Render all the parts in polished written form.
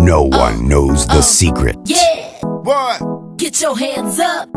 No one knows the secret. Yeah, What? get your hands up.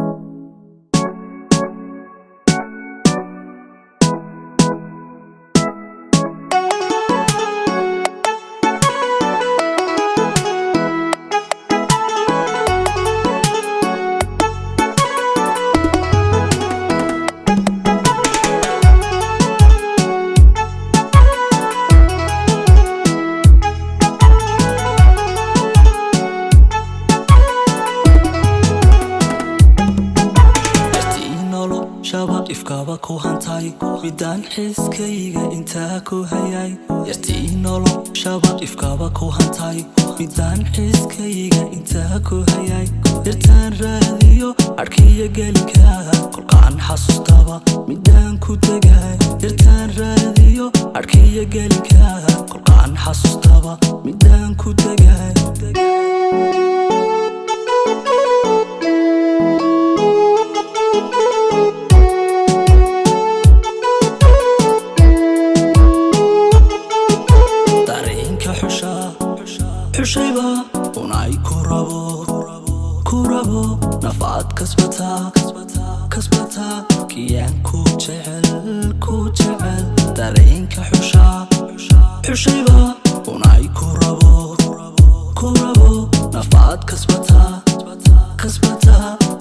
ifkaaba ku hantay midaan xiskayga intaa ku hayay yartii noloshaba ifkaaba ku hantay midaan xiskayga intaa ku hayay yartaan raadiyo arkiya gelika kolkaan xasuustaba midaan ku tegay yartaan raadiyo arkiya gelika kolkaan xasuustaba midaan ku tegay xushayba unay ku rabo nafaad kasbata kiyaan ku jecel dareenka xushayba unay ku rabo nafaad kasbata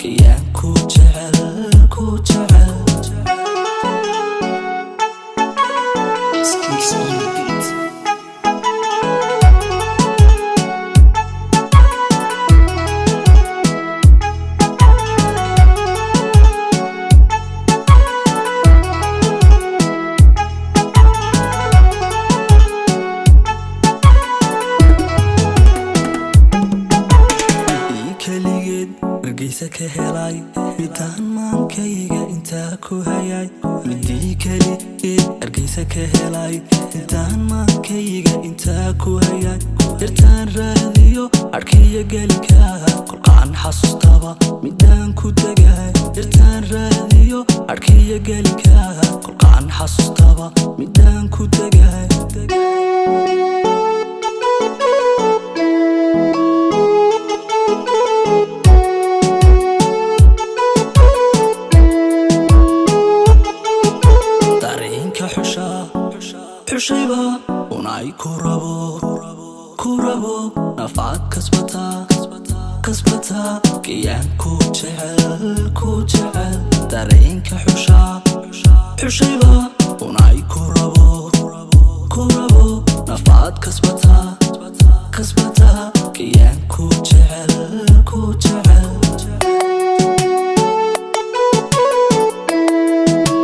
kiyaan ku jecel ka helay midaan maankayga intaa ku hayay midii kaligeed argaysa ka helay midaan maankayga intaa ku hayay yartaan raadiyo arkiya gelika kolkaan xasuustaba midaan ku tegay yartaan raadiyo arkiya gelika kolkaan xasuustaba midaan ku tegay xushayba unay ku rabo nafaad kasbata kiyaan ku jecel dareenka xushayba unay ku rabo nafaad kasbata kiyaan ku jecel